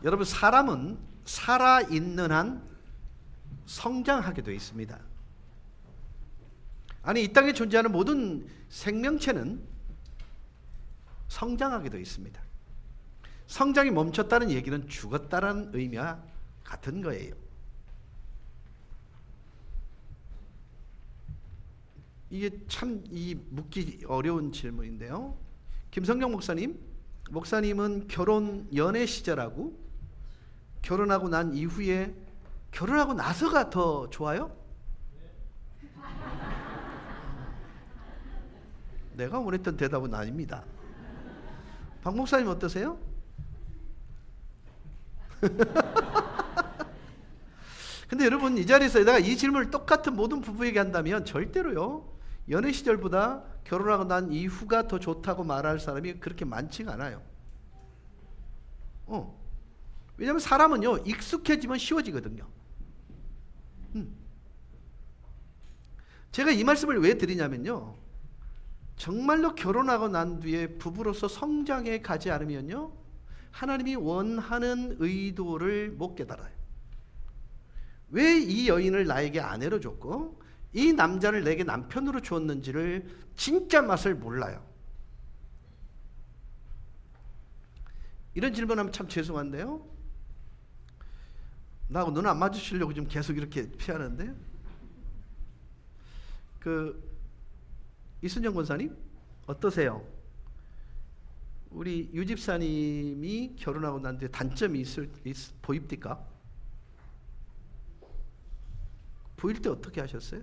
여러분, 사람은 살아있는 한 성장하게 되어 있습니다. 아니, 이 땅에 존재하는 모든 생명체는 성장하게 되어 있습니다. 성장이 멈췄다는 얘기는 죽었다는 의미와 같은 거예요. 이게 참 묻기 어려운 질문인데요. 김성경 목사님은 연애 시절하고 결혼하고 난 이후에 결혼하고 나서가 더 좋아요? 내가 원했던 대답은 아닙니다. 박 목사님 어떠세요? 근데 여러분, 이 자리에서 내가 이 질문을 똑같은 모든 부부에게 한다면 절대로요, 연애 시절보다 결혼하고 난 이후가 더 좋다고 말할 사람이 그렇게 많지가 않아요. 왜냐하면 사람은요, 익숙해지면 쉬워지거든요. 제가 이 말씀을 왜 드리냐면요, 정말로 결혼하고 난 뒤에 부부로서 성장해 가지 않으면요, 하나님이 원하는 의도를 못 깨달아요. 왜 이 여인을 나에게 아내로 줬고 이 남자를 내게 남편으로 주었는지를 진짜 맛을 몰라요. 이런 질문하면 참 죄송한데요, 나하고 눈 안 마주치려고 좀 계속 이렇게 피하는데, 이순정 권사님 어떠세요? 우리 유 집사님이 결혼하고 난 뒤에 단점이 보입니까? 보일 때 어떻게 하셨어요?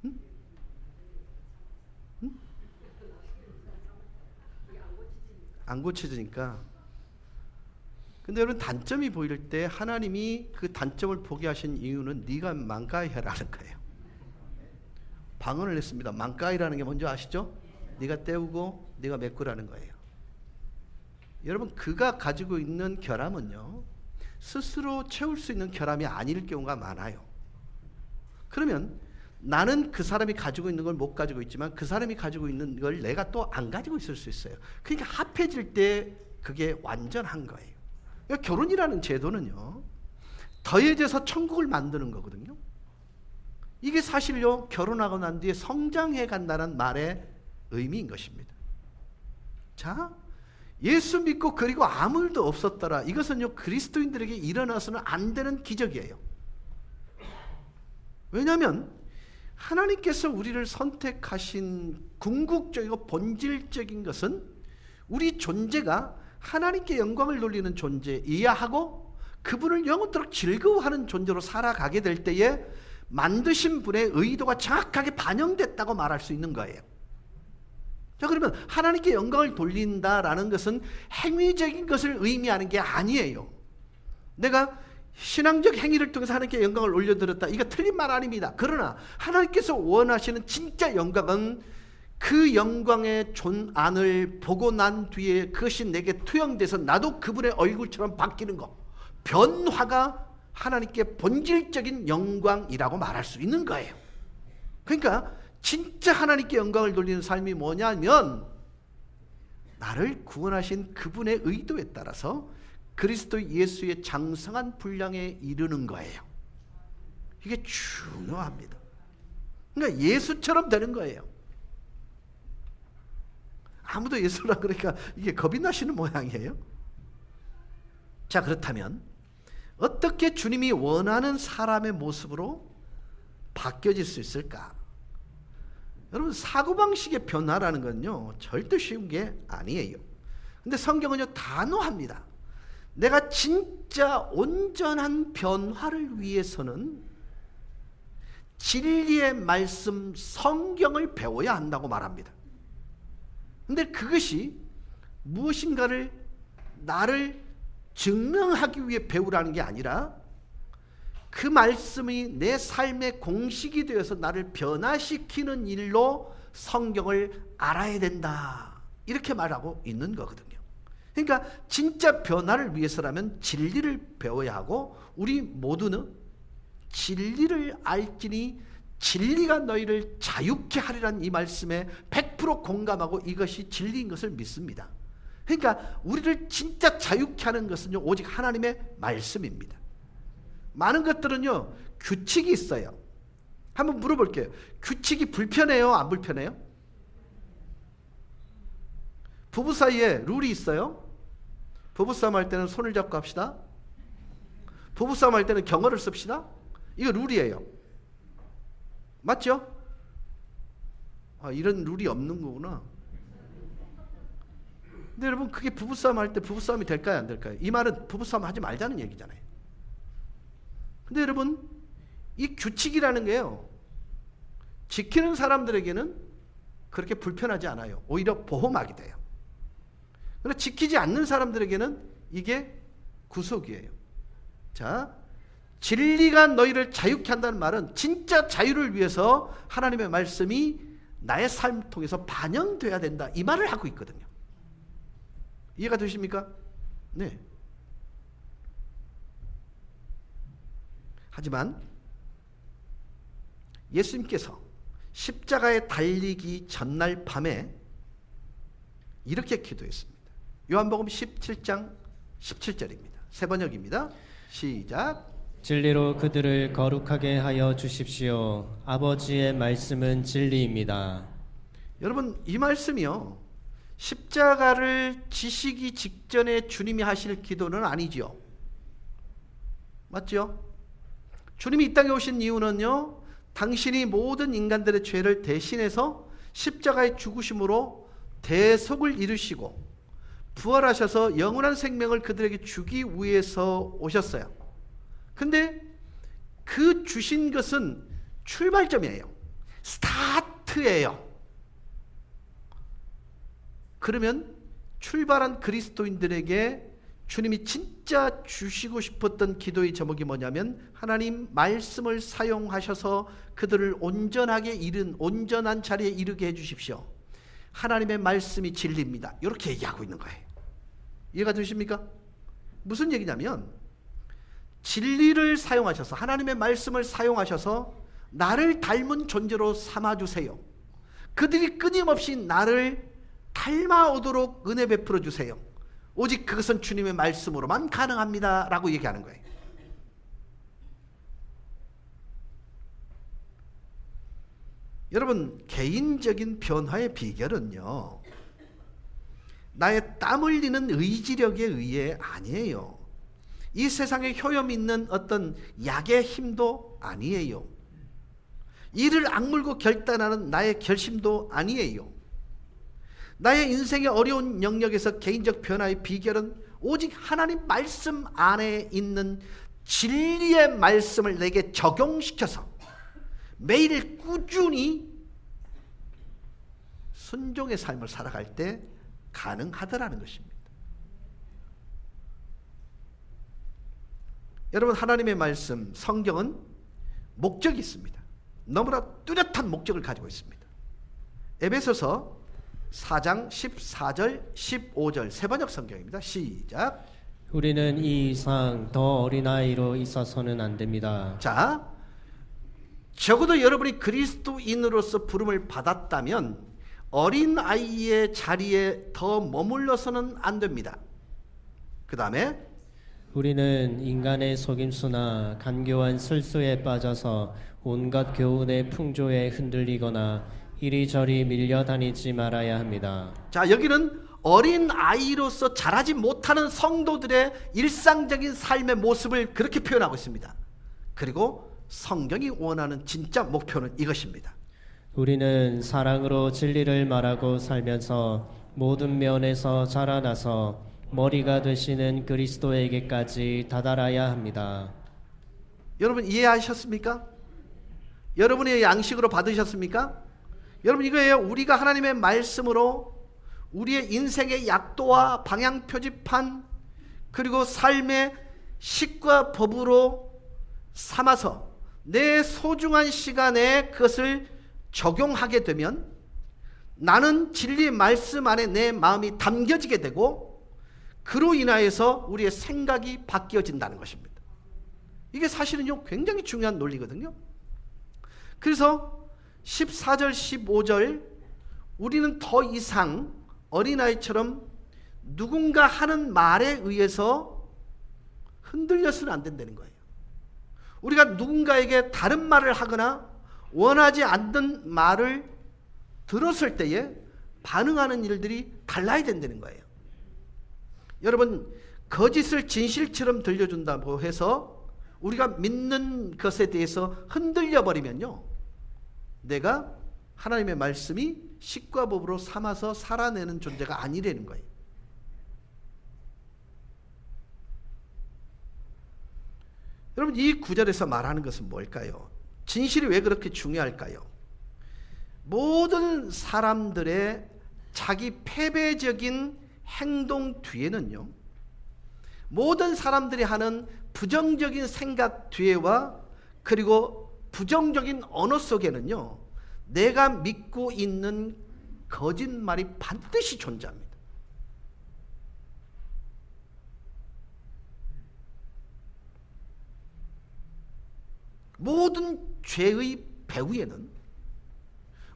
응? 응? 안 고쳐지니까. 근데 여러분, 단점이 보일 때 하나님이 그 단점을 보게 하신 이유는 네가 망가해라는 거예요. 방언을 했습니다. 망가이라는 게 뭔지 아시죠? 네가 때우고 네가 메꾸라는 거예요. 여러분, 그가 가지고 있는 결함은요, 스스로 채울 수 있는 결함이 아닐 경우가 많아요. 그러면 나는 그 사람이 가지고 있는 걸 못 가지고 있지만 그 사람이 가지고 있는 걸 내가 또 안 가지고 있을 수 있어요. 그러니까 합해질 때 그게 완전한 거예요. 그러니까 결혼이라는 제도는요, 더해져서 천국을 만드는 거거든요. 이게 사실요, 결혼하고 난 뒤에 성장해 간다는 말의 의미인 것입니다. 자, 예수 믿고 그리고 아무 일도 없었더라, 이것은요, 그리스도인들에게 일어나서는 안 되는 기적이에요. 왜냐하면 하나님께서 우리를 선택하신 궁극적이고 본질적인 것은 우리 존재가 하나님께 영광을 돌리는 존재이야 하고 그분을 영원토록 즐거워하는 존재로 살아가게 될 때에 만드신 분의 의도가 정확하게 반영됐다고 말할 수 있는 거예요. 자, 그러면 하나님께 영광을 돌린다라는 것은 행위적인 것을 의미하는 게 아니에요. 내가 신앙적 행위를 통해서 하나님께 영광을 올려드렸다, 이거 틀린 말 아닙니다. 그러나 하나님께서 원하시는 진짜 영광은 그 영광의 존안을 보고 난 뒤에 그것이 내게 투영돼서 나도 그분의 얼굴처럼 바뀌는 것, 변화가 하나님께 본질적인 영광이라고 말할 수 있는 거예요. 그러니까 진짜 하나님께 영광을 돌리는 삶이 뭐냐면, 나를 구원하신 그분의 의도에 따라서 그리스도 예수의 장성한 분량에 이르는 거예요. 이게 중요합니다. 그러니까 예수처럼 되는 거예요. 아무도 예수라 그러니까 이게 겁이 나시는 모양이에요. 자, 그렇다면 어떻게 주님이 원하는 사람의 모습으로 바뀌어질 수 있을까? 여러분, 사고방식의 변화라는 건요, 절대 쉬운 게 아니에요. 근데 성경은요, 단호합니다. 내가 진짜 온전한 변화를 위해서는 진리의 말씀 성경을 배워야 한다고 말합니다. 근데 그것이 무엇인가를 나를 증명하기 위해 배우라는 게 아니라 그 말씀이 내 삶의 공식이 되어서 나를 변화시키는 일로 성경을 알아야 된다, 이렇게 말하고 있는 거거든요. 그러니까 진짜 변화를 위해서라면 진리를 배워야 하고, 우리 모두는 진리를 알지니 진리가 너희를 자유케 하리란 이 말씀에 100% 공감하고 이것이 진리인 것을 믿습니다. 그러니까 우리를 진짜 자유케 하는 것은요, 오직 하나님의 말씀입니다. 많은 것들은요, 규칙이 있어요. 한번 물어볼게요. 규칙이 불편해요? 안 불편해요? 부부 사이에 룰이 있어요? 부부싸움 할 때는 손을 잡고 합시다. 부부싸움 할 때는 경어를 씁시다. 이거 룰이에요. 맞죠? 이런 룰이 없는 거구나. 근데 여러분, 그게 부부싸움 할 때 부부싸움이 될까요? 안 될까요? 이 말은 부부싸움 하지 말자는 얘기잖아요. 근데 여러분, 이 규칙이라는 게요, 지키는 사람들에게는 그렇게 불편하지 않아요. 오히려 보호막이 돼요. 그러나 지키지 않는 사람들에게는 이게 구속이에요. 자, 진리가 너희를 자유케 한다는 말은 진짜 자유를 위해서 하나님의 말씀이 나의 삶을 통해서 반영돼야 된다, 이 말을 하고 있거든요. 이해가 되십니까? 네. 하지만 예수님께서 십자가에 달리기 전날 밤에 이렇게 기도했습니다. 요한복음 17장 17절입니다. 세 번역입니다. 시작. 진리로 그들을 거룩하게 하여 주십시오. 아버지의 말씀은 진리입니다. 여러분, 이 말씀이요, 십자가를 지시기 직전에 주님이 하실 기도는 아니죠. 맞죠? 주님이 이 땅에 오신 이유는요, 당신이 모든 인간들의 죄를 대신해서 십자가의 죽으심으로 대속을 이루시고 부활하셔서 영원한 생명을 그들에게 주기 위해서 오셨어요. 근데 그 주신 것은 출발점이에요. 스타트예요. 그러면 출발한 그리스도인들에게 주님이 진짜 주시고 싶었던 기도의 제목이 뭐냐면, 하나님 말씀을 사용하셔서 그들을 온전한 자리에 이르게 해주십시오. 하나님의 말씀이 진리입니다. 이렇게 얘기하고 있는 거예요. 이해가 되십니까? 무슨 얘기냐면, 진리를 사용하셔서, 하나님의 말씀을 사용하셔서 나를 닮은 존재로 삼아주세요. 그들이 끊임없이 나를 닮아오도록 은혜 베풀어 주세요. 오직 그것은 주님의 말씀으로만 가능합니다 라고 얘기하는 거예요. 여러분, 개인적인 변화의 비결은요, 나의 땀 흘리는 의지력에 의해 아니에요. 이 세상에 효험 있는 어떤 약의 힘도 아니에요. 이를 악물고 결단하는 나의 결심도 아니에요. 나의 인생의 어려운 영역에서 개인적 변화의 비결은 오직 하나님 말씀 안에 있는 진리의 말씀을 내게 적용시켜서 매일 꾸준히 순종의 삶을 살아갈 때 가능하더라는 것입니다. 여러분, 하나님의 말씀, 성경은 목적이 있습니다. 너무나 뚜렷한 목적을 가지고 있습니다. 에베소서 4장 14절 15절 세 번역 성경입니다. 시작. 우리는 이 이상 더 어린아이로 있어서는 안 됩니다. 자, 적어도 여러분이 그리스도인으로서 부름을 받았다면 어린아이의 자리에 더 머물러서는 안 됩니다. 그 다음에 우리는 인간의 속임수나 간교한 술수에 빠져서 온갖 교훈의 풍조에 흔들리거나 이리저리 밀려다니지 말아야 합니다. 자, 여기는 어린아이로서 자라지 못하는 성도들의 일상적인 삶의 모습을 그렇게 표현하고 있습니다. 그리고 성경이 원하는 진짜 목표는 이것입니다. 우리는 사랑으로 진리를 말하고 살면서 모든 면에서 자라나서 머리가 되시는 그리스도에게까지 다다라야 합니다. 여러분, 이해하셨습니까? 여러분의 양식으로 받으셨습니까? 여러분, 이거예요. 우리가 하나님의 말씀으로 우리의 인생의 약도와 방향 표지판, 그리고 삶의 식과 법으로 삼아서 내 소중한 시간에 그것을 적용하게 되면 나는 진리의 말씀 안에 내 마음이 담겨지게 되고, 그로 인하여서 우리의 생각이 바뀌어진다는 것입니다. 이게 사실은요, 굉장히 중요한 논리거든요. 그래서 14절 15절 우리는 더 이상 어린아이처럼 누군가 하는 말에 의해서 흔들려서는 안 된다는 거예요. 우리가 누군가에게 다른 말을 하거나 원하지 않는 말을 들었을 때에 반응하는 일들이 달라야 된다는 거예요. 여러분, 거짓을 진실처럼 들려준다고 해서 우리가 믿는 것에 대해서 흔들려 버리면요, 내가 하나님의 말씀이 식과법으로 삼아서 살아내는 존재가 아니라는 거예요. 여러분, 이 구절에서 말하는 것은 뭘까요? 진실이 왜 그렇게 중요할까요? 모든 사람들의 자기 패배적인 행동 뒤에는요, 모든 사람들이 하는 부정적인 생각 뒤에와 그리고 부정적인 언어 속에는요, 내가 믿고 있는 거짓말이 반드시 존재합니다. 모든 죄의 배후에는,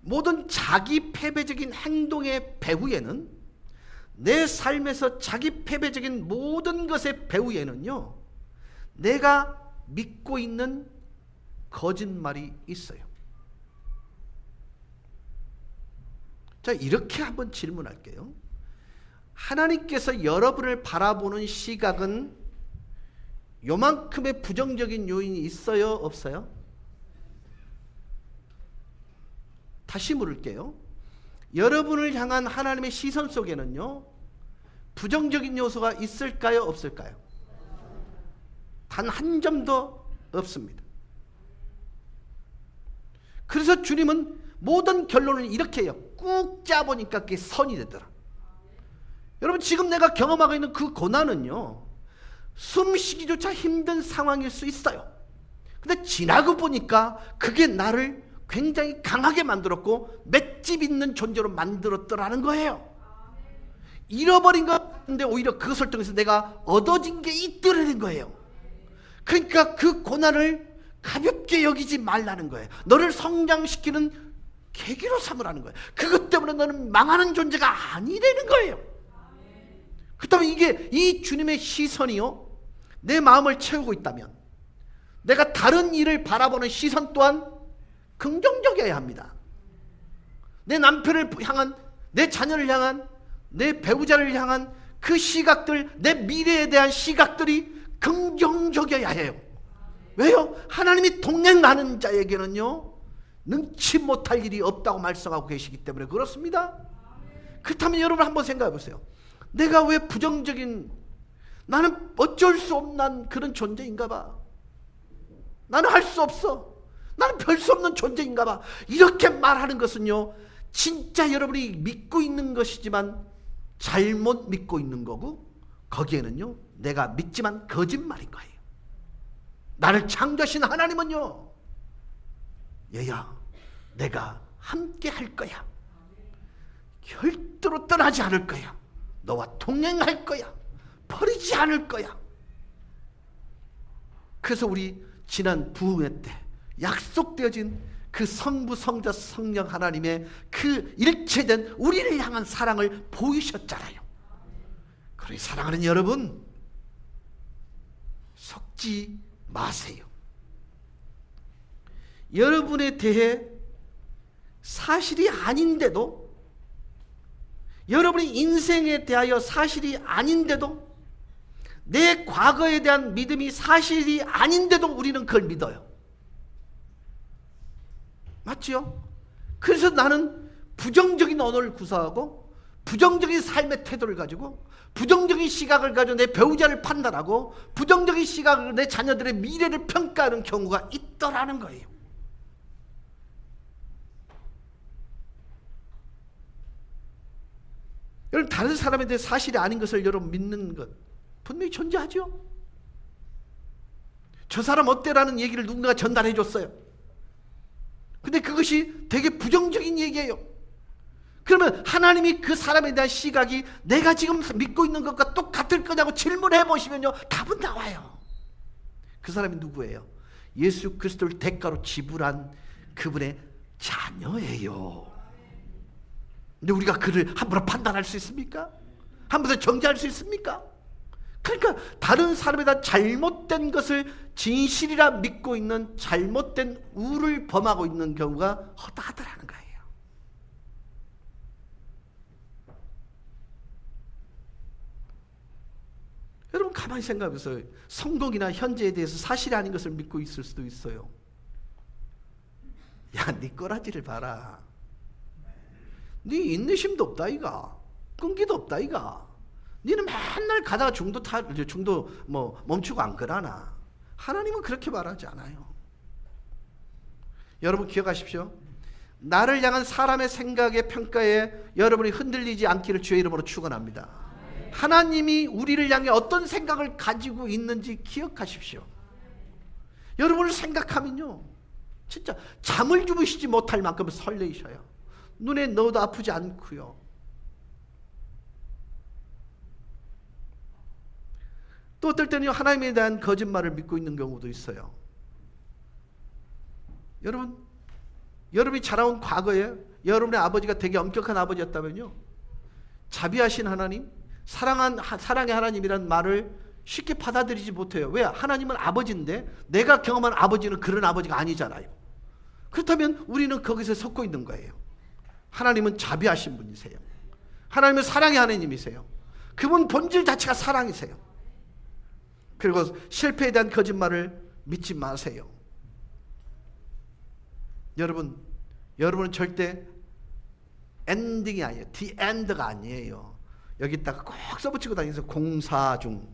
모든 자기 패배적인 행동의 배후에는, 내 삶에서 자기 패배적인 모든 것의 배후에는요, 내가 믿고 있는 거짓말이 있어요. 자, 이렇게 한번 질문할게요. 하나님께서 여러분을 바라보는 시각은 요만큼의 부정적인 요인이 있어요? 없어요? 다시 물을게요. 여러분을 향한 하나님의 시선 속에는요, 부정적인 요소가 있을까요? 없을까요? 단 한 점도 없습니다. 그래서 주님은 모든 결론을 이렇게 해요. 꾹 짜보니까 그게 선이 되더라. 여러분, 지금 내가 경험하고 있는 그 고난은요, 숨쉬기조차 힘든 상황일 수 있어요. 근데 지나고 보니까 그게 나를 굉장히 강하게 만들었고 맷집 있는 존재로 만들었더라는 거예요. 잃어버린 것 같은데 오히려 그것을 통해서 내가 얻어진 게 있더라는 거예요. 그러니까 그 고난을 가볍게 여기지 말라는 거예요. 너를 성장시키는 계기로 삼으라는 거예요. 그것 때문에 너는 망하는 존재가 아니라는 거예요. 그렇다면 이게 이 주님의 시선이요, 내 마음을 채우고 있다면 내가 다른 일을 바라보는 시선 또한 긍정적이어야 합니다. 내 남편을 향한, 내 자녀를 향한, 내 배우자를 향한 그 시각들, 내 미래에 대한 시각들이 긍정적이어야 해요. 왜요? 하나님이 동행하는 자에게는요, 능치 못할 일이 없다고 말씀하고 계시기 때문에 그렇습니다. 그렇다면 여러분 한번 생각해 보세요. 내가 왜 부정적인, 나는 어쩔 수 없는 그런 존재인가 봐. 나는 할 수 없어. 나는 별 수 없는 존재인가 봐. 이렇게 말하는 것은요, 진짜 여러분이 믿고 있는 것이지만 잘못 믿고 있는 거고, 거기에는요, 내가 믿지만 거짓말인 거예요. 나를 창조하신 하나님은요, 얘야, 내가 함께 할 거야. 절대로 떠나지 않을 거야. 너와 동행할 거야. 버리지 않을 거야. 그래서 우리 지난 부흥회 때 약속되어진 그 성부, 성자, 성령 하나님의 그 일체된 우리를 향한 사랑을 보이셨잖아요. 그러니 사랑하는 여러분, 속지 마세요. 여러분에 대해 사실이 아닌데도, 여러분의 인생에 대하여 사실이 아닌데도, 내 과거에 대한 믿음이 사실이 아닌데도 우리는 그걸 믿어요. 맞죠? 그래서 나는 부정적인 언어를 구사하고 부정적인 삶의 태도를 가지고 부정적인 시각을 가지고 내 배우자를 판단하고 부정적인 시각으로 내 자녀들의 미래를 평가하는 경우가 있더라는 거예요. 여러분, 다른 사람에 대해 사실이 아닌 것을 여러분 믿는 것 분명히 존재하죠. 저 사람 어때라는 얘기를 누군가 전달해 줬어요. 근데 그것이 되게 부정적인 얘기예요. 그러면 하나님이 그 사람에 대한 시각이 내가 지금 믿고 있는 것과 똑같을 거냐고 질문해 보시면요, 답은 나와요. 그 사람이 누구예요? 예수 그리스도를 대가로 지불한 그분의 자녀예요. 근데 우리가 그를 함부로 판단할 수 있습니까? 함부로 정죄할 수 있습니까? 그러니까 다른 사람에다 잘못된 것을 진실이라 믿고 있는 잘못된 우를 범하고 있는 경우가 허다하더라는 거예요. 여러분 가만히 생각해보세요. 성공이나 현재에 대해서 사실이 아닌 것을 믿고 있을 수도 있어요. 야, 네 꼬라지를 봐라. 네 인내심도 없다 이가. 끈기도 없다 이가. 너는 맨날 가다가 중도 멈추고 안 그러나. 하나님은 그렇게 말하지 않아요. 여러분 기억하십시오. 나를 향한 사람의 생각에 평가에 여러분이 흔들리지 않기를 주의 이름으로 축원합니다. 하나님이 우리를 향해 어떤 생각을 가지고 있는지 기억하십시오. 여러분을 생각하면요, 진짜 잠을 주무시지 못할 만큼 설레이셔요. 눈에 넣어도 아프지 않고요. 또 어떨 때는 하나님에 대한 거짓말을 믿고 있는 경우도 있어요. 여러분이 자라온 과거에 여러분의 아버지가 되게 엄격한 아버지였다면요, 자비하신 하나님, 사랑의 하나님이란 말을 쉽게 받아들이지 못해요. 왜? 하나님은 아버지인데 내가 경험한 아버지는 그런 아버지가 아니잖아요. 그렇다면 우리는 거기서 섞고 있는 거예요. 하나님은 자비하신 분이세요. 하나님은 사랑의 하나님이세요. 그분 본질 자체가 사랑이세요. 그리고 실패에 대한 거짓말을 믿지 마세요. 여러분은 절대 엔딩이 아니에요. The end가 아니에요. 여기다가 꼭 써붙이고 다니면서 공사 중.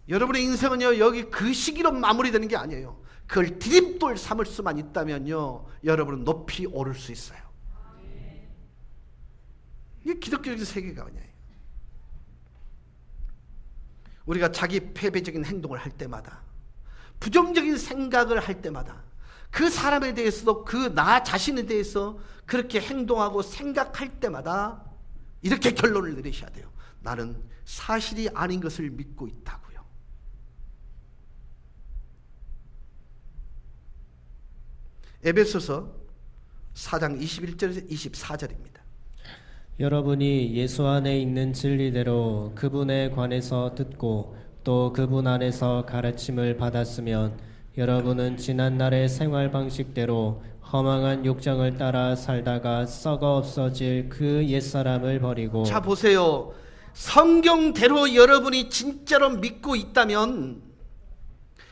여러분의 인생은요, 여기 그 시기로 마무리되는 게 아니에요. 그걸 디딤돌 삼을 수만 있다면요, 여러분은 높이 오를 수 있어요. 이게 기독교적인 세계관이에요. 우리가 자기 패배적인 행동을 할 때마다, 부정적인 생각을 할 때마다, 그 사람에 대해서도 그 나 자신에 대해서 그렇게 행동하고 생각할 때마다 이렇게 결론을 내리셔야 돼요. 나는 사실이 아닌 것을 믿고 있다고요. 에베소서 4장 21절에서 24절입니다. 여러분이 예수 안에 있는 진리대로 그분에 관해서 듣고 또 그분 안에서 가르침을 받았으면 여러분은 지난날의 생활 방식대로 허망한 욕정을 따라 살다가 썩어 없어질 그 옛사람을 버리고. 자 보세요. 성경대로 여러분이 진짜로 믿고 있다면,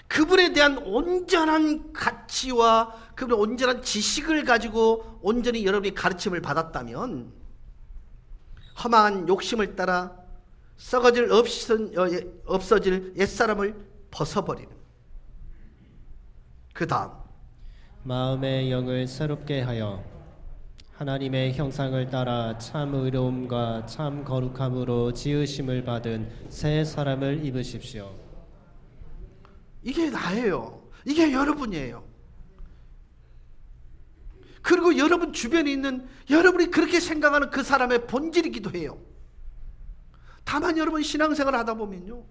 그분에 대한 온전한 가치와 그분의 온전한 지식을 가지고 온전히 여러분이 가르침을 받았다면, 허망한 욕심을 따라 없어질 옛사람을 벗어버리는, 그 다음 마음의 영을 새롭게 하여 하나님의 형상을 따라 참 의로움과 참 거룩함으로 지으심을 받은 새 사람을 입으십시오. 이게 나예요. 이게 여러분이에요. 그리고 여러분 주변에 있는 여러분이 그렇게 생각하는 그 사람의 본질이기도 해요. 다만 여러분 신앙생활을 하다 보면요,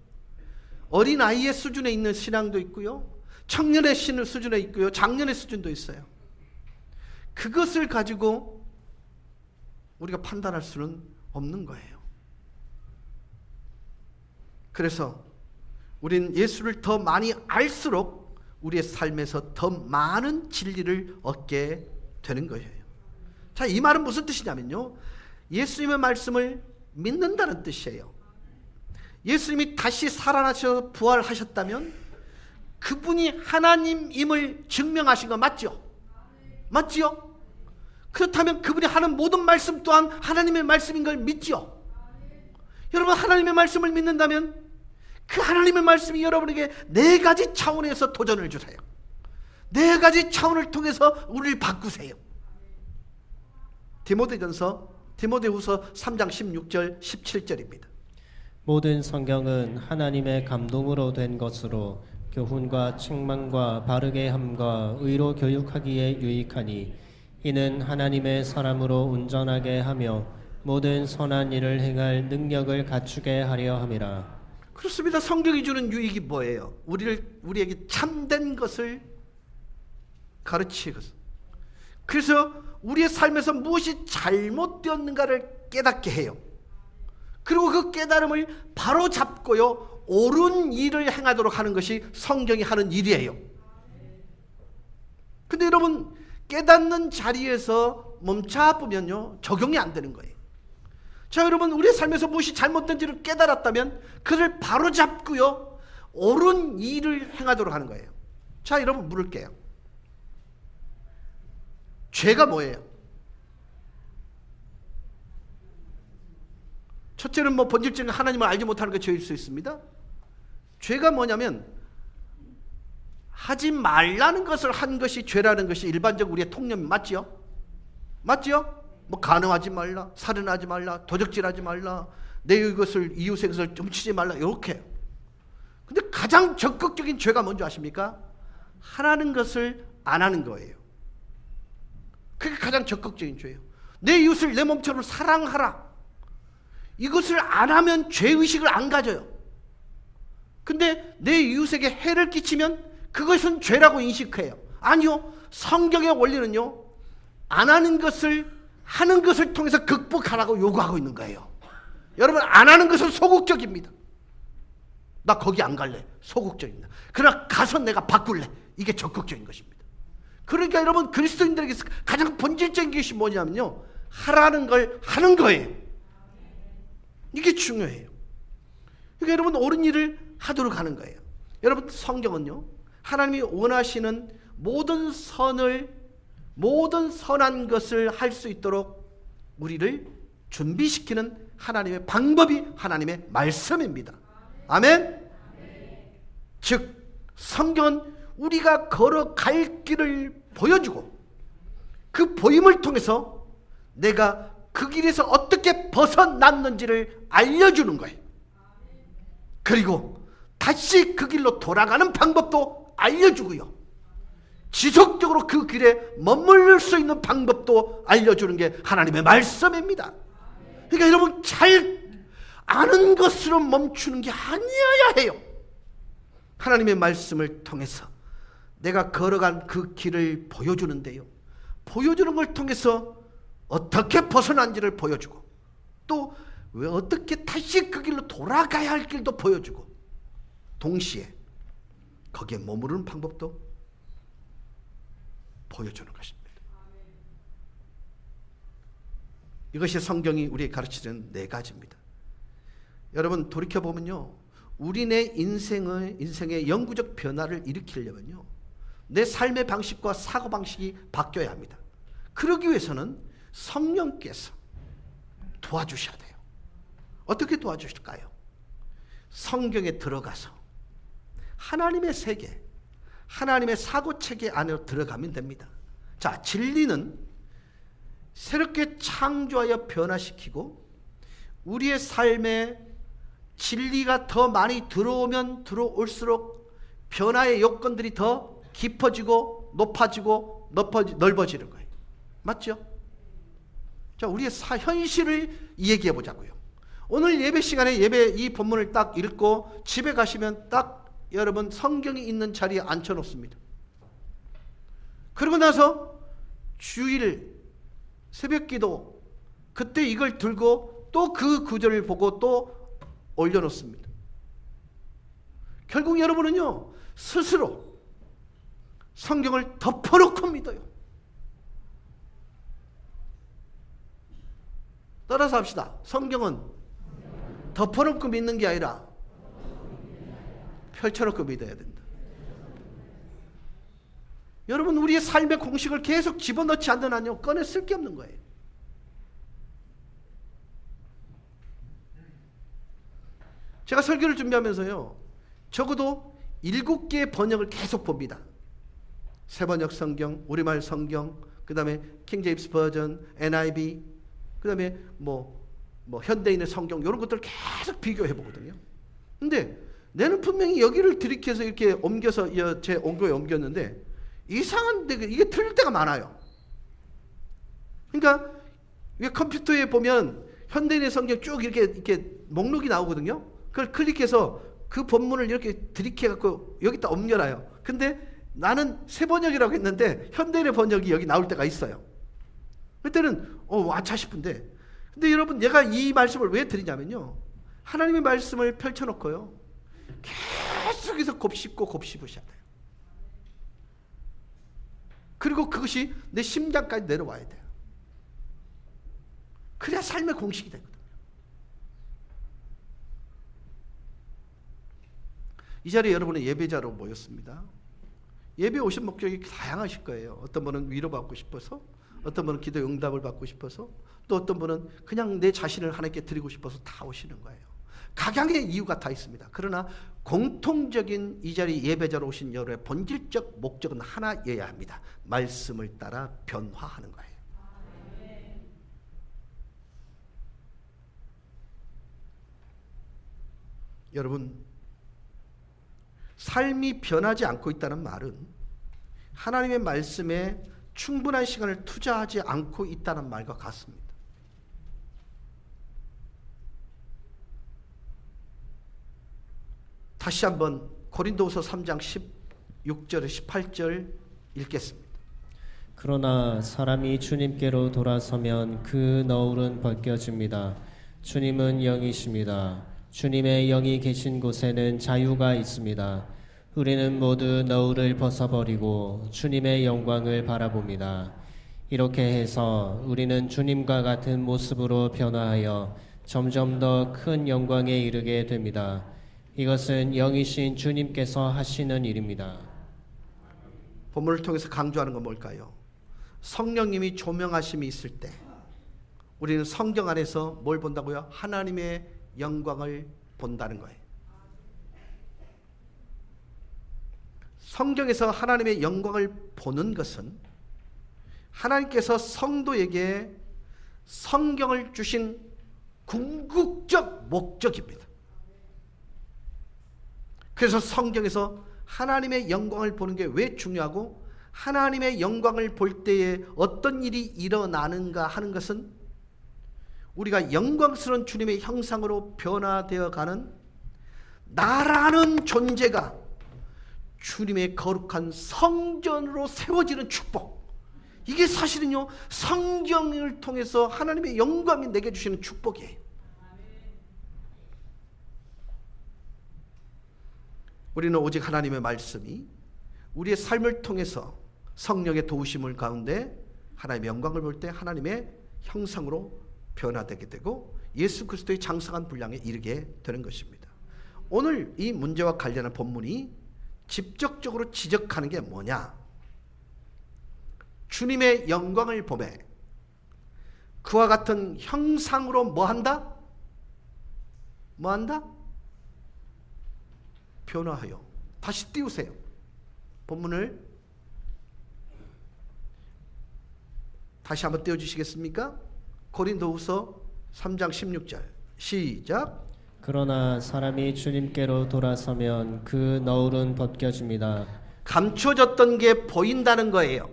어린아이의 수준에 있는 신앙도 있고요, 청년의 수준에 있고요, 장년의 수준도 있어요. 그것을 가지고 우리가 판단할 수는 없는 거예요. 그래서 우린 예수를 더 많이 알수록 우리의 삶에서 더 많은 진리를 얻게 되는 거예요. 자, 이 말은 무슨 뜻이냐면요, 예수님의 말씀을 믿는다는 뜻이에요. 예수님이 다시 살아나셔서 부활하셨다면 그분이 하나님임을 증명하신 거 맞죠? 맞죠? 그렇다면 그분이 하는 모든 말씀 또한 하나님의 말씀인 걸 믿죠? 여러분, 하나님의 말씀을 믿는다면 그 하나님의 말씀이 여러분에게 네 가지 차원에서 도전을 주세요. 네 가지 차원을 통해서 우리를 바꾸세요. 디모데후서 3장 16절 17절입니다. 모든 성경은 하나님의 감동으로 된 것으로 교훈과 책망과 바르게 함과 의로 교육하기에 유익하니 이는 하나님의 사람으로 온전하게 하며 모든 선한 일을 행할 능력을 갖추게 하려 함이라. 그렇습니다. 성경이 주는 유익이 뭐예요? 우리에게 참된 것을 가르치거든. 그래서 우리의 삶에서 무엇이 잘못되었는가를 깨닫게 해요. 그리고 그 깨달음을 바로 잡고요, 옳은 일을 행하도록 하는 것이 성경이 하는 일이에요. 근데 여러분, 깨닫는 자리에서 멈춰보면요, 적용이 안 되는 거예요. 자, 여러분, 우리의 삶에서 무엇이 잘못된지를 깨달았다면 그를 바로 잡고요, 옳은 일을 행하도록 하는 거예요. 자, 여러분, 물을게요. 죄가 뭐예요? 첫째는 본질적인 하나님을 알지 못하는 게 죄일 수 있습니다. 죄가 뭐냐면 하지 말라는 것을 한 것이 죄라는 것이 일반적 우리의 통념이 맞지요? 맞지요? 간음하지 말라, 살인하지 말라, 도적질하지 말라, 내 이것을 이웃의 것을 훔치지 말라, 이렇게. 근데 가장 적극적인 죄가 뭔지 아십니까? 하라는 것을 안 하는 거예요. 그게 가장 적극적인 죄예요. 내 이웃을 내 몸처럼 사랑하라. 이것을 안 하면 죄의식을 안 가져요. 근데 내 이웃에게 해를 끼치면 그것은 죄라고 인식해요. 아니요. 성경의 원리는요, 안 하는 것을 하는 것을 통해서 극복하라고 요구하고 있는 거예요. 여러분, 안 하는 것은 소극적입니다. 나 거기 안 갈래. 소극적입니다. 그러나 가서 내가 바꿀래. 이게 적극적인 것입니다. 그러니까 여러분, 그리스도인들에게 가장 본질적인 것이 뭐냐면요, 하라는 걸 하는 거예요. 이게 중요해요. 그러니까 여러분, 옳은 일을 하도록 하는 거예요. 여러분, 성경은요, 하나님이 원하시는 모든 선한 것을 할 수 있도록 우리를 준비시키는 하나님의 방법이 하나님의 말씀입니다. 아멘? 즉, 성경은 우리가 걸어갈 길을 보여주고 그 보임을 통해서 내가 그 길에서 어떻게 벗어났는지를 알려주는 거예요. 그리고 다시 그 길로 돌아가는 방법도 알려주고요, 지속적으로 그 길에 머무를 수 있는 방법도 알려주는 게 하나님의 말씀입니다. 그러니까 여러분, 잘 아는 것으로 멈추는 게 아니어야 해요. 하나님의 말씀을 통해서 내가 걸어간 그 길을 보여주는데요, 보여주는 걸 통해서 어떻게 벗어난지를 보여주고, 또 왜 어떻게 다시 그 길로 돌아가야 할 길도 보여주고, 동시에 거기에 머무르는 방법도 보여주는 것입니다. 이것이 성경이 우리에게 가르치는 네 가지입니다. 여러분, 돌이켜보면요, 우리네 인생의 영구적 변화를 일으키려면요, 내 삶의 방식과 사고방식이 바뀌어야 합니다. 그러기 위해서는 성령께서 도와주셔야 돼요. 어떻게 도와주실까요? 성경에 들어가서 하나님의 세계, 하나님의 사고체계 안으로 들어가면 됩니다. 자, 진리는 새롭게 창조하여 변화시키고 우리의 삶에 진리가 더 많이 들어오면 들어올수록 변화의 요건들이 더 깊어지고 높아지고 넓어지는 거예요. 맞죠? 자, 우리의 현실을 얘기해 보자고요. 오늘 예배 시간에 이 본문을 딱 읽고 집에 가시면 딱 여러분 성경이 있는 자리에 앉혀놓습니다. 그러고 나서 주일 새벽기도 그때 이걸 들고 또 그 구절을 보고 또 올려놓습니다. 결국 여러분은요, 스스로 성경을 덮어놓고 믿어요. 따라서 합시다. 성경은 덮어놓고 믿는 게 아니라 펼쳐놓고 믿어야 된다. 여러분, 우리의 삶의 공식을 계속 집어넣지 않는 한요, 꺼내 쓸 게 없는 거예요. 제가 설교를 준비하면서요, 적어도 7개의 번역을 계속 봅니다. 새번역 성경, 우리말 성경, 그 다음에 킹제임스 버전, NIV, 그 다음에 현대인의 성경, 이런 것들을 계속 비교해 보거든요. 근데 내는 분명히 여기를 들이켜서 이렇게 옮겨서 제 온교에 옮겼는데 이상한데 이게 틀릴 때가 많아요. 그러니까 컴퓨터에 보면 현대인의 성경 쭉 이렇게 목록이 나오거든요. 그걸 클릭해서 그 본문을 이렇게 들이켜갖고 여기다 옮겨놔요. 근데 나는 새 번역이라고 했는데 현대인의 번역이 여기 나올 때가 있어요. 그때는 와차 싶은데, 근데 여러분 내가 이 말씀을 왜 드리냐면요, 하나님의 말씀을 펼쳐놓고요 계속해서 곱씹고 곱씹으셔야 돼요. 그리고 그것이 내 심장까지 내려와야 돼요. 그래야 삶의 공식이 되거든요. 이 자리에 여러분의 예배자로 모였습니다. 예배 오신 목적이 다양하실 거예요. 어떤 분은 위로받고 싶어서, 어떤 분은 기도 응답을 받고 싶어서, 또 어떤 분은 그냥 내 자신을 하나님께 드리고 싶어서 다 오시는 거예요. 각양의 이유가 다 있습니다. 그러나 공통적인 이 자리 예배자로 오신 여러분의 본질적 목적은 하나여야 합니다. 말씀을 따라 변화하는 거예요. 여러분, 삶이 변하지 않고 있다는 말은 하나님의 말씀에 충분한 시간을 투자하지 않고 있다는 말과 같습니다. 다시 한번 고린도후서 3장 16절 18절 읽겠습니다. 그러나 사람이 주님께로 돌아서면 그 너울은 벗겨집니다. 주님은 영이십니다. 주님의 영이 계신 곳에는 자유가 있습니다. 우리는 모두 너울을 벗어버리고 주님의 영광을 바라봅니다. 이렇게 해서 우리는 주님과 같은 모습으로 변화하여 점점 더 큰 영광에 이르게 됩니다. 이것은 영이신 주님께서 하시는 일입니다. 본문을 통해서 강조하는 건 뭘까요? 성령님이 조명하심이 있을 때 우리는 성경 안에서 뭘 본다고요? 하나님의 영광을 본다는 거예요. 성경에서 하나님의 영광을 보는 것은 하나님께서 성도에게 성경을 주신 궁극적 목적입니다. 그래서 성경에서 하나님의 영광을 보는 게 왜 중요하고, 하나님의 영광을 볼 때에 어떤 일이 일어나는가 하는 것은 우리가 영광스러운 주님의 형상으로 변화되어 가는 나라는 존재가 주님의 거룩한 성전으로 세워지는 축복, 이게 사실은요 성경을 통해서 하나님의 영광이 내게 주시는 축복이에요. 우리는 오직 하나님의 말씀이 우리의 삶을 통해서 성령의 도우심을 가운데 하나님의 영광을 볼 때 하나님의 형상으로 변화되게 되고 예수 그리스도의 장성한 분량에 이르게 되는 것입니다. 오늘 이 문제와 관련한 본문이 직접적으로 지적하는 게 뭐냐? 주님의 영광을 보매 그와 같은 형상으로 뭐한다? 뭐한다? 변화하여. 다시 띄우세요. 본문을 다시 한번 띄워주시겠습니까? 고린도후서 3장 16절 시작. 그러나 사람이 주님께로 돌아서면 그 너울은 벗겨집니다. 감춰졌던 게 보인다는 거예요.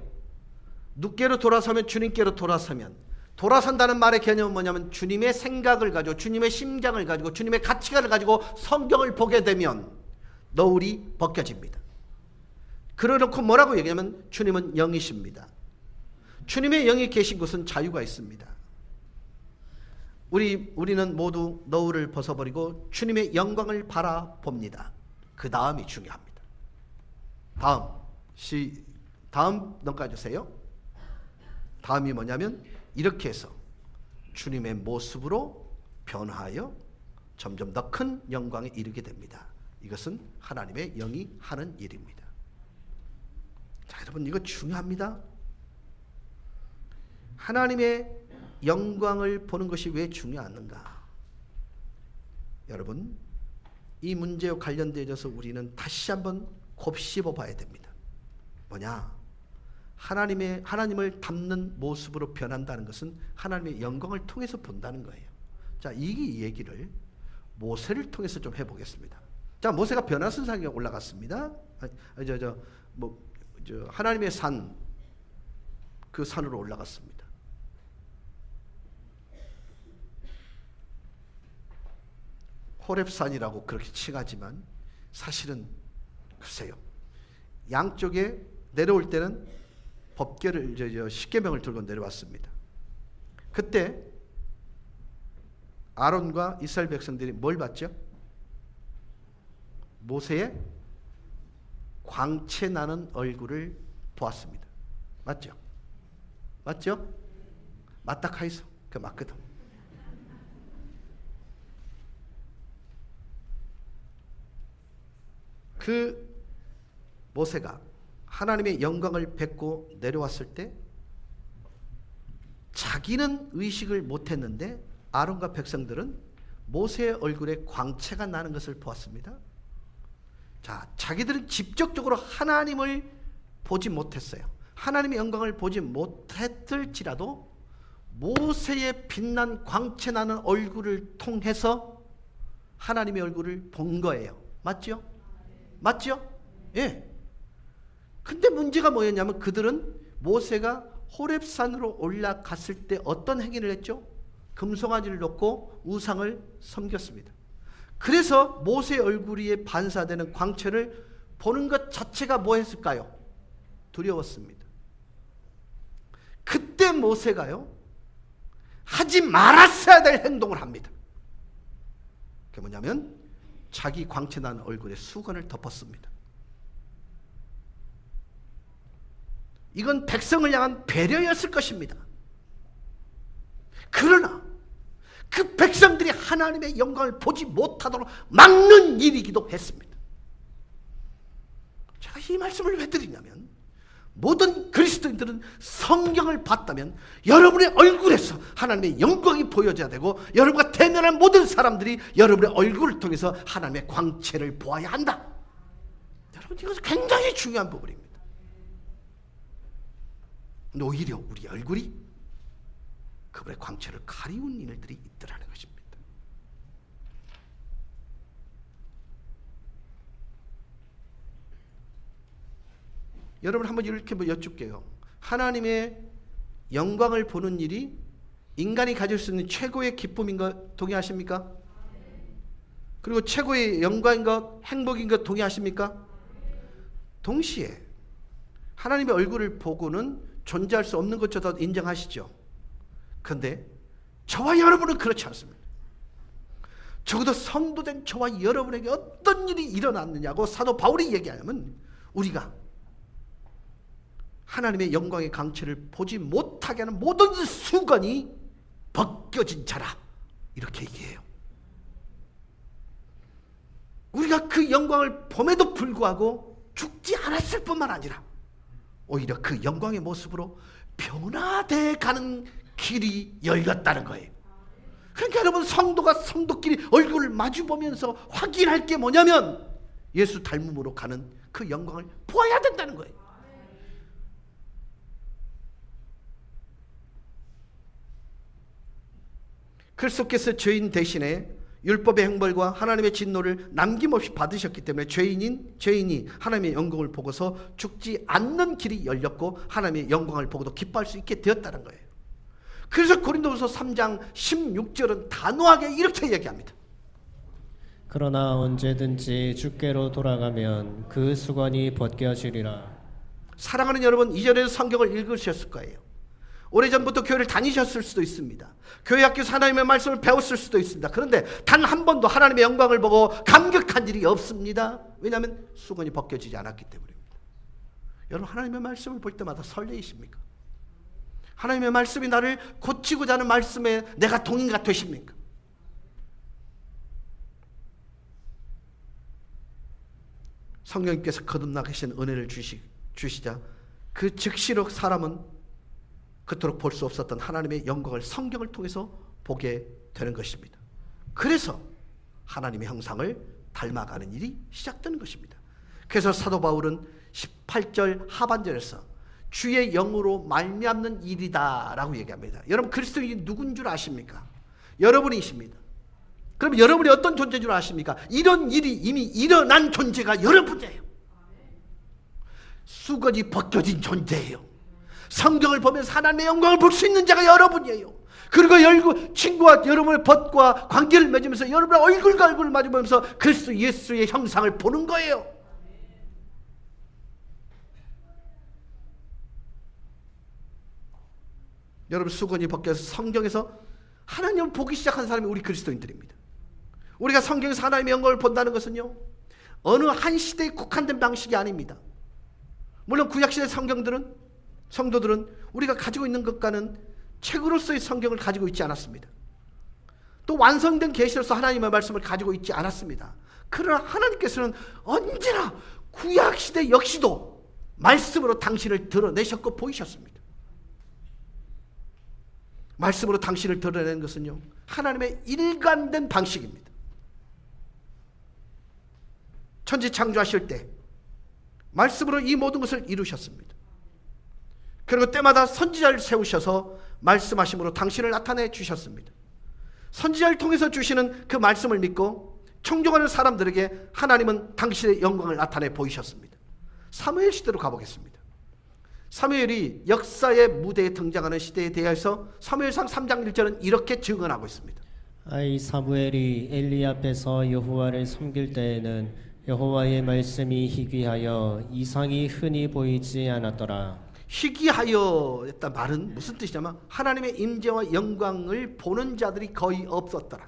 누께로 돌아서면, 주님께로 돌아서면, 돌아선다는 말의 개념은 뭐냐면 주님의 생각을 가지고, 주님의 심장을 가지고, 주님의 가치관을 가지고 성경을 보게 되면 너울이 벗겨집니다. 그러놓고 뭐라고 얘기하면 주님은 영이십니다. 주님의 영이 계신 곳은 자유가 있습니다. 우리는 모두 너울을 벗어버리고 주님의 영광을 바라봅니다. 그 다음이 중요합니다. 다음 넘겨주세요. 다음이 뭐냐면 이렇게 해서 주님의 모습으로 변화하여 점점 더 큰 영광에 이르게 됩니다. 이것은 하나님의 영이 하는 일입니다. 자, 여러분 이거 중요합니다. 하나님의 영광을 보는 것이 왜 중요한가? 여러분, 이 문제와 관련되어서 우리는 다시 한번 곱씹어 봐야 됩니다. 뭐냐? 하나님을 닮는 모습으로 변한다는 것은 하나님의 영광을 통해서 본다는 거예요. 자, 이 얘기를 모세를 통해서 좀 해보겠습니다. 자, 모세가 변화선상에 올라갔습니다. 하나님의 산, 그 산으로 올라갔습니다. 호렙산이라고 그렇게 칭하지만 사실은 글쎄요, 양쪽에 내려올 때는 법궤를 십계명을 들고 내려왔습니다. 그때 아론과 이스라엘 백성들이 뭘 봤죠? 모세의 광채 나는 얼굴을 보았습니다. 맞죠? 맞죠? 맞다 카이소. 그 맞거든. 그 모세가 하나님의 영광을 뵙고 내려왔을 때 자기는 의식을 못했는데 아론과 백성들은 모세의 얼굴에 광채가 나는 것을 보았습니다. 자, 자기들은 직접적으로 하나님을 보지 못했어요. 하나님의 영광을 보지 못했을지라도 모세의 빛난 광채 나는 얼굴을 통해서 하나님의 얼굴을 본 거예요. 맞죠? 맞죠? 예. 근데 문제가 뭐였냐면 그들은 모세가 호렙산으로 올라갔을 때 어떤 행위를 했죠? 금송아지를 놓고 우상을 섬겼습니다. 그래서 모세의 얼굴 위에 반사되는 광채를 보는 것 자체가 뭐 했을까요? 두려웠습니다. 그때 모세가요, 하지 말았어야 될 행동을 합니다. 그게 뭐냐면 자기 광채 나는 얼굴에 수건을 덮었습니다. 이건 백성을 향한 배려였을 것입니다. 그러나 그 백성들이 하나님의 영광을 보지 못하도록 막는 일이기도 했습니다. 제가 이 말씀을 왜 드리냐면 모든 그리스도인들은 성경을 봤다면 여러분의 얼굴에서 하나님의 영광이 보여져야 되고 여러분과 대면한 모든 사람들이 여러분의 얼굴을 통해서 하나님의 광채를 보아야 한다. 여러분, 이것은 굉장히 중요한 부분입니다. 근데 오히려 우리 얼굴이 그분의 광채를 가리운 일들이 있더라는 것입니다. 여러분 한번 이렇게 여쭙게요. 하나님의 영광을 보는 일이 인간이 가질 수 있는 최고의 기쁨인 것 동의하십니까? 그리고 최고의 영광인 것, 행복인 것 동의하십니까? 동시에 하나님의 얼굴을 보고는 존재할 수 없는 것조차 인정하시죠. 그런데 저와 여러분은 그렇지 않습니다. 적어도 성도된 저와 여러분에게 어떤 일이 일어났느냐고 사도 바울이 얘기하냐면 우리가 하나님의 영광의 광채를 보지 못하게 하는 모든 수건이 벗겨진 자라, 이렇게 얘기해요. 우리가 그 영광을 봄에도 불구하고 죽지 않았을 뿐만 아니라 오히려 그 영광의 모습으로 변화돼 가는 길이 열렸다는 거예요. 그러니까 여러분, 성도가 성도끼리 얼굴을 마주보면서 확인할 게 뭐냐면 예수 닮음으로 가는 그 영광을 보아야 된다는 거예요. 그리스도께서 죄인 대신에 율법의 형벌과 하나님의 진노를 남김없이 받으셨기 때문에 죄인이 하나님의 영광을 보고서 죽지 않는 길이 열렸고 하나님의 영광을 보고도 기뻐할 수 있게 되었다는 거예요. 그래서 고린도후서 3장 16절은 단호하게 이렇게 얘기합니다. 그러나 언제든지 주께로 돌아가면 그 수건이 벗겨지리라. 사랑하는 여러분, 이전에도 성경을 읽으셨을 거예요. 오래전부터 교회를 다니셨을 수도 있습니다. 교회 학교에서 하나님의 말씀을 배웠을 수도 있습니다. 그런데 단 한 번도 하나님의 영광을 보고 감격한 일이 없습니다. 왜냐하면 수건이 벗겨지지 않았기 때문입니다. 여러분, 하나님의 말씀을 볼 때마다 설레이십니까? 하나님의 말씀이 나를 고치고자 하는 말씀에 내가 동의가 되십니까? 성령님께서 거듭나 계신 은혜를 주시자 그 즉시로 사람은 그토록 볼 수 없었던 하나님의 영광을 성경을 통해서 보게 되는 것입니다. 그래서 하나님의 형상을 닮아가는 일이 시작되는 것입니다. 그래서 사도 바울은 18절 하반절에서 주의 영으로 말미암는 일이다 라고 얘기합니다. 여러분, 그리스도인이 누군 줄 아십니까? 여러분이십니다. 그럼 여러분이 어떤 존재인 줄 아십니까? 이런 일이 이미 일어난 존재가 여러분이에요. 수건이 벗겨진 존재예요. 성경을 보면서 하나님의 영광을 볼 수 있는 자가 여러분이에요. 그리고 친구와 여러분의 벗과 관계를 맺으면서 여러분의 얼굴과 얼굴을 마주보면서 그리스도 예수의 형상을 보는 거예요. 여러분, 수건이 벗겨서 성경에서 하나님을 보기 시작한 사람이 우리 그리스도인들입니다. 우리가 성경에서 하나님의 영광을 본다는 것은요, 어느 한 시대에 국한된 방식이 아닙니다. 물론 구약시대 성도들은 우리가 가지고 있는 것과는 책으로서의 성경을 가지고 있지 않았습니다. 또 완성된 계시로서 하나님의 말씀을 가지고 있지 않았습니다. 그러나 하나님께서는 언제나 구약시대 역시도 말씀으로 당신을 드러내셨고 보이셨습니다. 말씀으로 당신을 드러내는 것은요, 하나님의 일관된 방식입니다. 천지 창조하실 때 말씀으로 이 모든 것을 이루셨습니다. 그리고 때마다 선지자를 세우셔서 말씀하심으로 당신을 나타내 주셨습니다. 선지자를 통해서 주시는 그 말씀을 믿고 청종하는 사람들에게 하나님은 당신의 영광을 나타내 보이셨습니다. 사무엘 시대로 가보겠습니다. 사무엘이 역사의 무대에 등장하는 시대에 대해서 사무엘상 3장 1절은 이렇게 증언하고 있습니다. 이 사무엘이 엘리 앞에서 여호와를 섬길 때에는 여호와의 말씀이 희귀하여 이상이 흔히 보이지 않았더라. 희귀하여 했다 말은 무슨 뜻이냐면 하나님의 임재와 영광을 보는 자들이 거의 없었더라.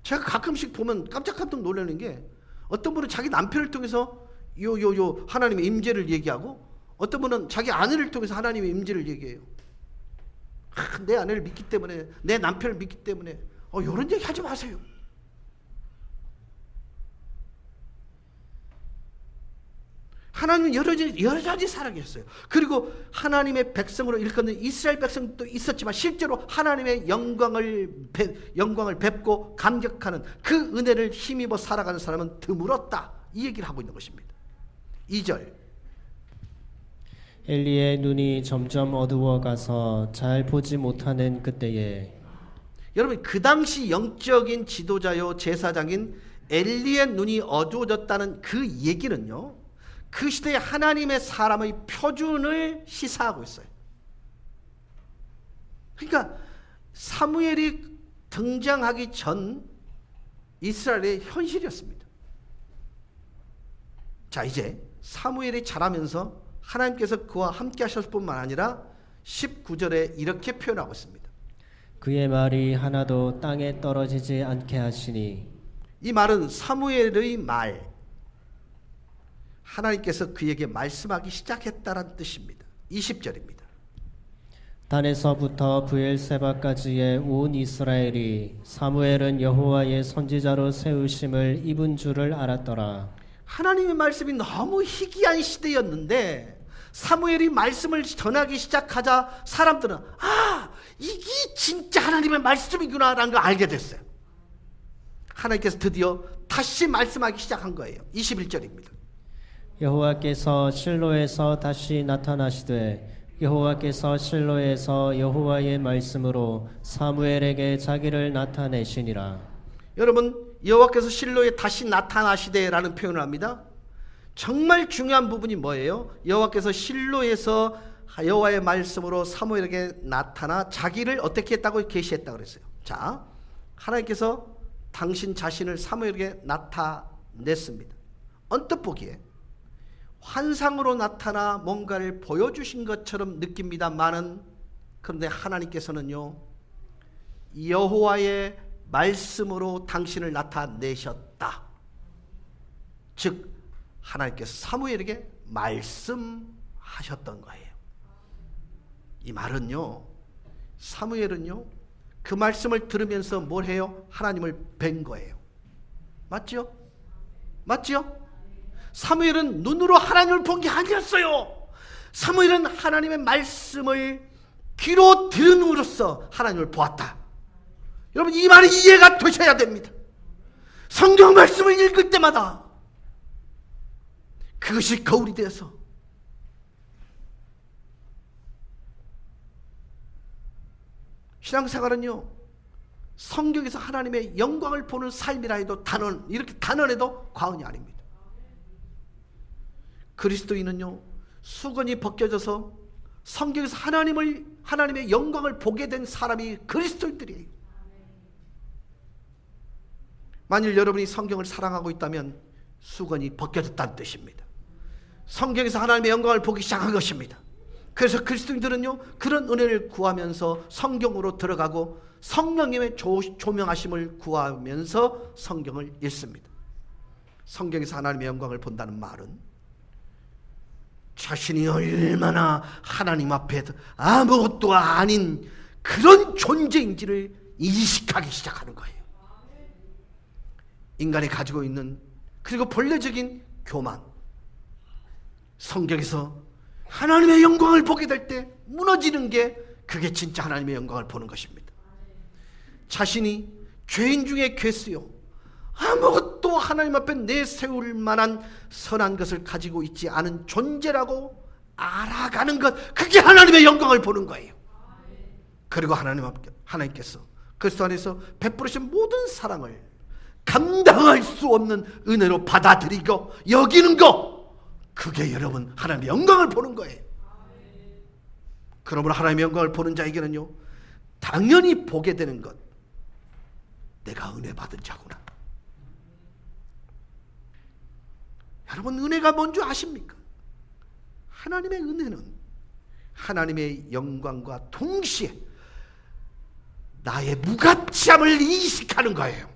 제가 가끔씩 보면 깜짝깜짝 놀라는 게, 어떤 분은 자기 남편을 통해서 하나님의 임재를 얘기하고, 어떤 분은 자기 아내를 통해서 하나님의 임재를 얘기해요. 내 아내를 믿기 때문에, 내 남편을 믿기 때문에. 이런 얘기 하지 마세요. 하나님은 여러가지 살아계셨어요. 그리고 하나님의 백성으로 일컫는 이스라엘 백성도 있었지만 실제로 하나님의 영광을 뵙고 감격하는 그 은혜를 힘입어 살아가는 사람은 드물었다, 이 얘기를 하고 있는 것입니다. 2절, 엘리의 눈이 점점 어두워가서 잘 보지 못하는 그때에. 여러분, 그 당시 영적인 지도자요 제사장인 엘리의 눈이 어두워졌다는 그 얘기는요, 그 시대에 하나님의 사람의 표준을 시사하고 있어요. 그러니까 사무엘이 등장하기 전 이스라엘의 현실이었습니다. 자, 이제 사무엘이 자라면서 하나님께서 그와 함께 하셨을 뿐만 아니라 19절에 이렇게 표현하고 있습니다. 그의 말이 하나도 땅에 떨어지지 않게 하시니. 이 말은 사무엘의 말, 하나님께서 그에게 말씀하기 시작했다는 뜻입니다. 20절입니다. 단에서부터 브엘세바까지의 온 이스라엘이 사무엘은 여호와의 선지자로 세우심을 입은 줄을 알았더라. 하나님의 말씀이 너무 희귀한 시대였는데 사무엘이 말씀을 전하기 시작하자 사람들은 이게 진짜 하나님의 말씀이구나 라는 걸 알게 됐어요. 하나님께서 드디어 다시 말씀하기 시작한 거예요. 21절입니다. 여호와께서 실로에서 다시 나타나시되 여호와께서 실로에서 여호와의 말씀으로 사무엘에게 자기를 나타내시니라. 여러분, 여호와께서 실로에 다시 나타나시되라는 표현을 합니다. 정말 중요한 부분이 뭐예요? 여호와께서 실로에서 여호와의 말씀으로 사무엘에게 나타나 자기를 어떻게 했다고 계시했다고 그랬어요. 자, 하나님께서 당신 자신을 사무엘에게 나타냈습니다. 언뜻 보기에 환상으로 나타나 뭔가를 보여주신 것처럼 느낍니다만은, 그런데 하나님께서는요, 여호와의 말씀으로 당신을 나타내셨다. 즉 하나님께서 사무엘에게 말씀하셨던 거예요. 이 말은요, 사무엘은요 그 말씀을 들으면서 뭘 해요? 하나님을 뵌 거예요. 맞죠? 맞죠? 사무엘은 눈으로 하나님을 본 게 아니었어요. 사무엘은 하나님의 말씀을 귀로 들음으로써 하나님을 보았다. 여러분, 이 말이 이해가 되셔야 됩니다. 성경 말씀을 읽을 때마다 그것이 거울이 되어서 신앙생활은요, 성경에서 하나님의 영광을 보는 삶이라 해도 이렇게 단언해도 과언이 아닙니다. 그리스도인은요, 수건이 벗겨져서 성경에서 하나님의 영광을 보게 된 사람이 그리스도인들이에요. 만일 여러분이 성경을 사랑하고 있다면 수건이 벗겨졌다는 뜻입니다. 성경에서 하나님의 영광을 보기 시작한 것입니다. 그래서 그리스도인들은요, 그런 은혜를 구하면서 성경으로 들어가고 성령님의 조명하심을 구하면서 성경을 읽습니다. 성경에서 하나님의 영광을 본다는 말은 자신이 얼마나 하나님 앞에 아무것도 아닌 그런 존재인지를 인식하기 시작하는 거예요. 인간이 가지고 있는 그리고 본래적인 교만, 성경에서 하나님의 영광을 보게 될 때 무너지는 게 그게 진짜 하나님의 영광을 보는 것입니다. 자신이 죄인 중에 괴수요, 아무것도 하나님 앞에 내세울 만한 선한 것을 가지고 있지 않은 존재라고 알아가는 것, 그게 하나님의 영광을 보는 거예요. 그리고 하나님께서 그리스도 안에서 베풀으신 모든 사랑을 감당할 수 없는 은혜로 받아들이고 여기는 것, 그게 여러분 하나님의 영광을 보는 거예요. 그러므로 하나님의 영광을 보는 자에게는요, 당연히 보게 되는 것, 내가 은혜 받은 자구나. 여러분, 은혜가 뭔지 아십니까? 하나님의 은혜는 하나님의 영광과 동시에 나의 무가치함을 인식하는 거예요.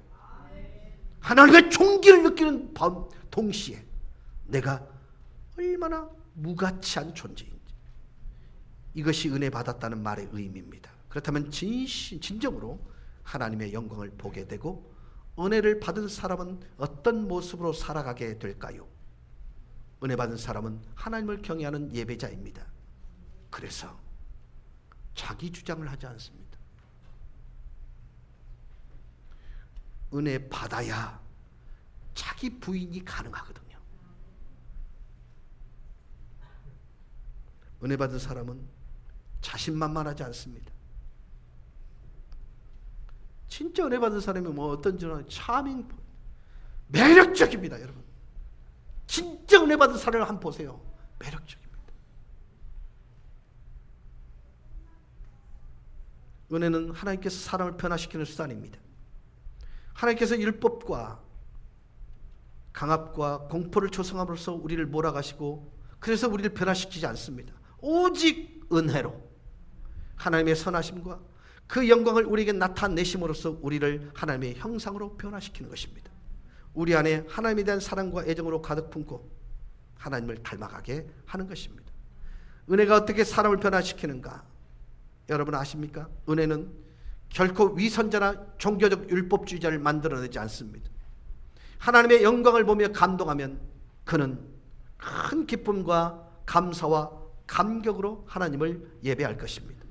하나님의 존귀를 느끼는 동시에 내가 얼마나 무가치한 존재인지, 이것이 은혜 받았다는 말의 의미입니다. 그렇다면 진정으로 하나님의 영광을 보게 되고 은혜를 받은 사람은 어떤 모습으로 살아가게 될까요? 은혜 받은 사람은 하나님을 경외하는 예배자입니다. 그래서 자기 주장을 하지 않습니다. 은혜 받아야 자기 부인이 가능하거든요. 은혜 받은 사람은 자신만만하지 않습니다. 진짜 은혜 받은 사람이 어떤지 차밍, 매력적입니다. 여러분, 진짜 은혜 받은 사람을 한번 보세요. 매력적입니다. 은혜는 하나님께서 사람을 변화시키는 수단입니다. 하나님께서 율법과 강압과 공포를 조성함으로써 우리를 몰아가시고, 그래서 우리를 변화시키지 않습니다. 오직 은혜로 하나님의 선하심과 그 영광을 우리에게 나타내심으로써 우리를 하나님의 형상으로 변화시키는 것입니다. 우리 안에 하나님에 대한 사랑과 애정으로 가득 품고 하나님을 닮아가게 하는 것입니다. 은혜가 어떻게 사람을 변화시키는가? 여러분 아십니까? 은혜는 결코 위선자나 종교적 율법주의자를 만들어내지 않습니다. 하나님의 영광을 보며 감동하면 그는 큰 기쁨과 감사와 감격으로 하나님을 예배할 것입니다.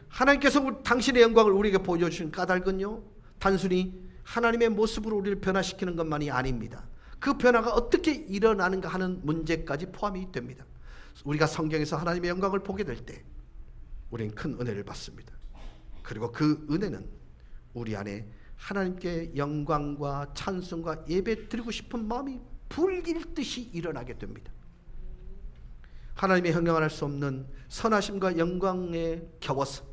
하나님께서 당신의 영광을 우리에게 보여주신 까닭은요, 단순히 하나님의 모습으로 우리를 변화시키는 것만이 아닙니다. 그 변화가 어떻게 일어나는가 하는 문제까지 포함이 됩니다. 우리가 성경에서 하나님의 영광을 보게 될 때 우리는 큰 은혜를 받습니다. 그리고 그 은혜는 우리 안에 하나님께 영광과 찬송과 예배 드리고 싶은 마음이 불길듯이 일어나게 됩니다. 하나님의 형용할 수 없는 선하심과 영광에 겨워서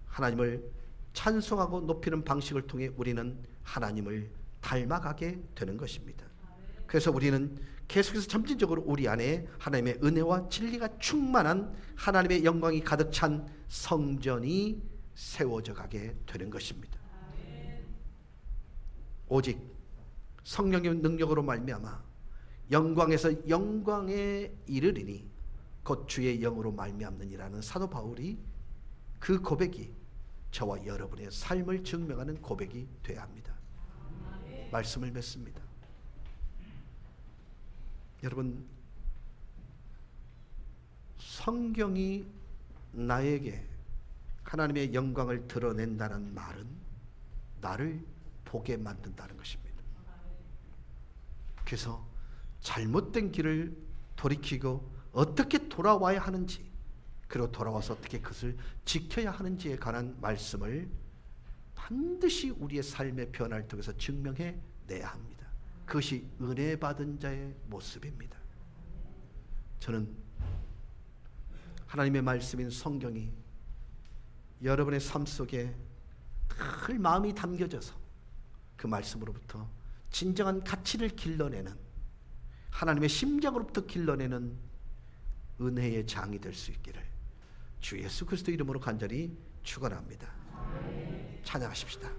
하나님을 찬송하고 높이는 방식을 통해 우리는 하나님을 닮아가게 되는 것입니다. 그래서 우리는 계속해서 점진적으로 우리 안에 하나님의 은혜와 진리가 충만한 하나님의 영광이 가득 찬 성전이 세워져 가게 되는 것입니다. 오직 성령의 능력으로 말미암아 영광에서 영광에 이르리니 곧 주의 영으로 말미암느니라는 사도 바울이 그 고백이 저와 여러분의 삶을 증명하는 고백이 되어야 합니다. 말씀을 맺습니다. 여러분, 성경이 나에게 하나님의 영광을 드러낸다는 말은 나를 보게 만든다는 것입니다. 그래서 잘못된 길을 돌이키고 어떻게 돌아와야 하는지, 그리고 돌아와서 어떻게 그것을 지켜야 하는지에 관한 말씀을 반드시 우리의 삶의 변화를 통해서 증명해 내야 합니다. 그것이 은혜 받은 자의 모습입니다. 저는 하나님의 말씀인 성경이 여러분의 삶 속에 늘 마음이 담겨져서 그 말씀으로부터 진정한 가치를 길러내는, 하나님의 심장으로부터 길러내는 은혜의 장이 될 수 있기를 주 예수 그리스도 이름으로 간절히 축원합니다. 찬양하십시다.